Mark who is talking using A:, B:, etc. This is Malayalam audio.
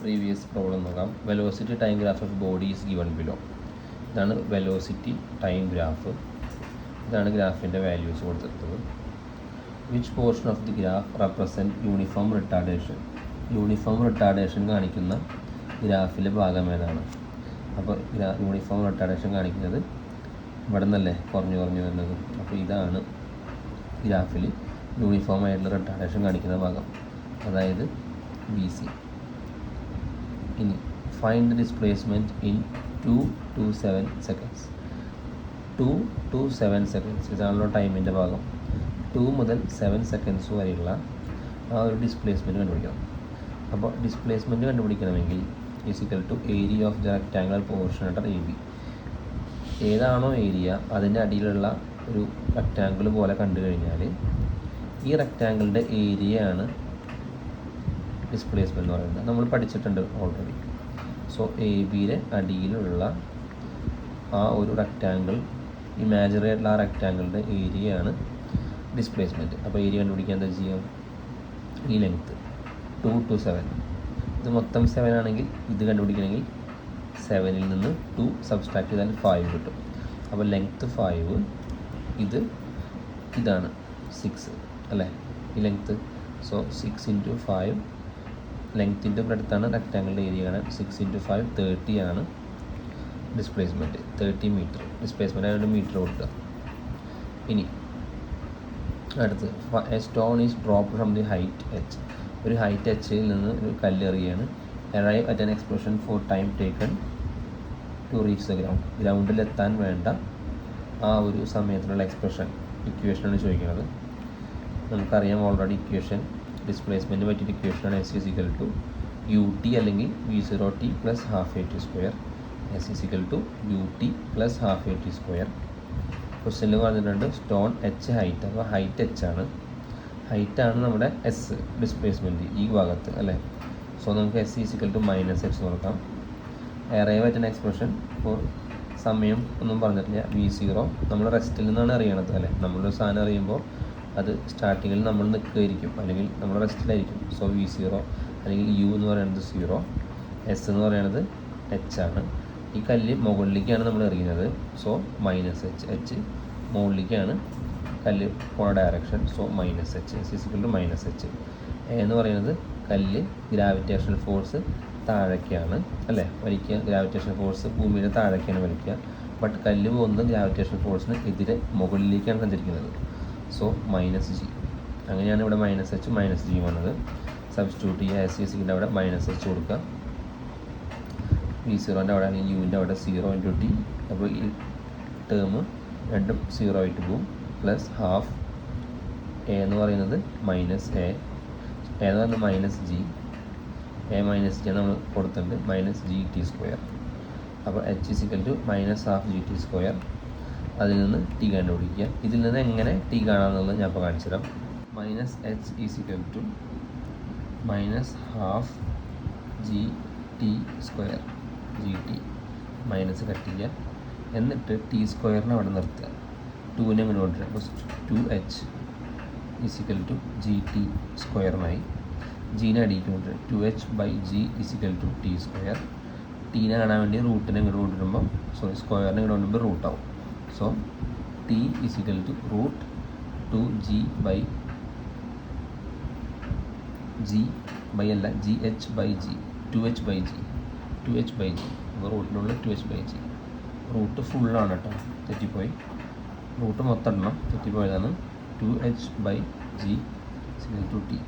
A: പ്രീവിയസ് പ്രോബ്ലം നോക്കാം. Velocity time graph of body is given below. ഇതാണ് വെലോസിറ്റി ടൈം ഗ്രാഫ്. ഇതാണ് ഗ്രാഫിൻ്റെ വാല്യൂസ് കൊടുത്തിട്ടുള്ളത്. Which portion of the graph represent uniform retardation. Uniform retardation കാണിക്കുന്ന ഗ്രാഫിലെ ഭാഗം ഏതാണ്? അപ്പോൾ യൂണിഫോം റിട്ടാർഡേഷൻ കാണിക്കുന്നത് ഇവിടെ നിന്നല്ലേ കുറഞ്ഞു വരുന്നത്. അപ്പോൾ ഇതാണ് ഗ്രാഫിൽ യൂണിഫോം ആയിട്ടുള്ള റിട്ടാർഡേഷൻ കാണിക്കുന്ന ഭാഗം, അതായത് ബി സി. ഇനി find the displacement in 2 to 7 seconds. 2 to 7 seconds ഇതാണല്ലോ ടൈമിൻ്റെ ഭാഗം. 2 മുതൽ 7 seconds വരെയുള്ള ആ ഒരു ഡിസ്പ്ലേസ്മെൻറ്റ് കണ്ടുപിടിക്കണം. അപ്പോൾ ഡിസ്പ്ലേസ്മെൻറ്റ് കണ്ടുപിടിക്കണമെങ്കിൽ equal to area of the rectangular portion under A B. ഏതാണോ ഏരിയ അതിൻ്റെ അടിയിലുള്ള ഒരു റെക്റ്റാങ്കിൾ പോലെ കണ്ടു കഴിഞ്ഞാൽ ഈ റെക്റ്റാങ്കിളിൻ്റെ ഏരിയയാണ് ഡിസ്പ്ലേസ്മെൻറ്റ് എന്ന് പറയുന്നത്. നമ്മൾ പഠിച്ചിട്ടുണ്ട് ഓൾറെഡി. സോ എ ബിയുടെ അടിയിലുള്ള ആ ഒരു റെക്റ്റാങ്കിൾ, ഇമാജിനറി ആയിട്ടുള്ള ആ റെക്റ്റാങ്കിളിൻ്റെ ഏരിയയാണ് ഡിസ്പ്ലേസ്മെൻറ്റ്. അപ്പോൾ ഏരിയ കണ്ടുപിടിക്കാൻ എന്താ ചെയ്യാം? ഈ ലെങ്ത്ത് 2 to 7, ഇത് മൊത്തം 7 ആണെങ്കിൽ ഇത് കണ്ടുപിടിക്കണമെങ്കിൽ 7ൽ നിന്ന് 2 സബ്സ്ട്രാക്ട് ചെയ്താൽ 5 കിട്ടും. അപ്പോൾ ലെങ്ത്ത് 5, ഇതാണ് 6 അല്ലേ ഈ ലെങ്ത്ത്. സോ 6 into 5 ലെങ്ത്തിൻ്റെ അടുത്താണ് റെക്റ്റാങ്കിളിൻ്റെ ഏരിയ കാണാൻ. 6 into 5 30 ആണ് ഡിസ്പ്ലേസ്മെൻറ്റ്. 30 മീറ്റർ ഡിസ്പ്ലേസ്മെൻറ്റ് ആയതുകൊണ്ട് മീറ്റർ കൊടുക്കുക. ഇനി അടുത്ത് a stone is drop from the height H. ഒരു ഹൈറ്റ് എച്ചിൽ നിന്ന് ഒരു കല്ലെറിയാണ്. Arrive at an expression for time taken to reach the ground. ഗ്രൗണ്ടിലെത്താൻ വേണ്ട ആ ഒരു സമയത്തിനുള്ള ഇക്വേഷനാണ് ചോദിക്കുന്നത്. നമുക്കറിയാം ഓൾറെഡി ഇക്വേഷൻ, ഡിസ്പ്ലേസ്മെൻറ്റ് പറ്റിയ ഇക്വേഷനാണ് S is equal to U T അല്ലെങ്കിൽ V0t plus half A T square. S is equal to U T plus half A T square. ക്വസ്റ്റ്യനിൽ പറഞ്ഞിട്ടുണ്ട് സ്റ്റോൺ എച്ച് ഹൈറ്റ്. അപ്പോൾ ഹൈറ്റ് എച്ച് ആണ്. ഹൈറ്റാണ് നമ്മുടെ എസ് ഡിസ്പ്ലേസ്മെൻറ്റ് ഈ ഭാഗത്ത് അല്ലേ. സോ നമുക്ക് S is equal to minus H നോക്കാം. Arrive at an expression for സമയം ഒന്നും പറഞ്ഞിട്ടില്ല. V0 നമ്മൾ റെസ്റ്റിൽ നിന്നാണ് അറിയണത് അല്ലേ. നമ്മളൊരു സാധനം അറിയുമ്പോൾ അത് സ്റ്റാർട്ടിങ്ങിൽ നമ്മൾ നിൽക്കുകയായിരിക്കും അല്ലെങ്കിൽ നമ്മൾ റെസ്റ്റിലായിരിക്കും. സോ V0 അല്ലെങ്കിൽ യു എന്ന് പറയുന്നത് 0, എസ് എന്ന് പറയുന്നത് എച്ച് ആണ്. ഈ കല്ല് മുകളിലേക്കാണ് നമ്മൾ എറിയുന്നത്. So minus H. എച്ച് മുകളിലേക്കാണ് കല്ല് പോണ direction. So minus H. S equal to minus H. എന്ന് പറയുന്നത് കല്ല് ഗ്രാവിറ്റേഷണൽ ഫോഴ്സ് താഴേക്കാണ് അല്ലേ വലിക്കുക. ഗ്രാവിറ്റേഷണൽ ഫോഴ്സ് ഭൂമിയുടെ താഴേക്കാണ് വലിക്കുക. ബട്ട് കല്ല് പോകുന്നത് ഗ്രാവിറ്റേഷണൽ ഫോഴ്സിന് എതിരെ മുകളിലേക്കാണ് സഞ്ചരിക്കുന്നത്. So minus G. അങ്ങനെയാണ് ഇവിടെ മൈനസ് എച്ച് മൈനസ് ജി വന്നത്. സബ്സ്റ്റിറ്റ്യൂട്ട് ചെയ്യുക. എസ് സിൻ്റെ അവിടെ മൈനസ് എച്ച് കൊടുക്കുക. V0ൻ്റെ അവിടെ അല്ലെങ്കിൽ യുവിൻ്റെ അവിടെ 0 into t. അപ്പോൾ ഈ ടേം രണ്ടും 0 ആയിട്ട് പോകും. പ്ലസ് ഹാഫ് എ എന്ന് പറയുന്നത് മൈനസ് എ എന്ന് പറയുന്നത് minus G. A minus G നമ്മൾ കൊടുത്തിട്ടുണ്ട്. Minus G T square. അപ്പോൾ H is equal to minus half G T square. അതിൽ നിന്ന് ടി കണ്ടുപിടിക്കുക. ഇതിൽ നിന്ന് എങ്ങനെ ടി കാണാമെന്നുള്ളത് ഞാൻ ഇപ്പോൾ കാണിച്ചു തരാം. Minus H is equal to minus half G T square. G T minus cut ചെയ്യുക. എന്നിട്ട് ടി സ്ക്വയറിനെ അവിടെ നിർത്തുക. 2നെ ഇങ്ങനെ കൊണ്ടുവരിക. അപ്പോൾ 2h is equal to G T സ്ക്വയറിനായി. ജീനെ അടിയിലേക്ക് കൊണ്ടുവരിക. 2h by G is equal to T square. ടീനെ കാണാൻ വേണ്ടി റൂട്ടിനെ ഇങ്ങോട്ട് കൊണ്ടുവരുമ്പോൾ സ്ക്വയറിനെ ഇങ്ങോട്ട് കൊണ്ടുവരുമ്പോൾ റൂട്ടാവും. So T is equal to root 2g by G by അല്ല GH by G 2h by G 2h by G. അപ്പോൾ റൂട്ടിനുള്ള 2h ബൈ ജി. റൂട്ട് ഫുള്ളാണ് കേട്ടോ, തെറ്റിപ്പോയി. റൂട്ട് മൊത്തം ഇടണം, തെറ്റിപ്പോയതാണ്. 2h by G equal to T.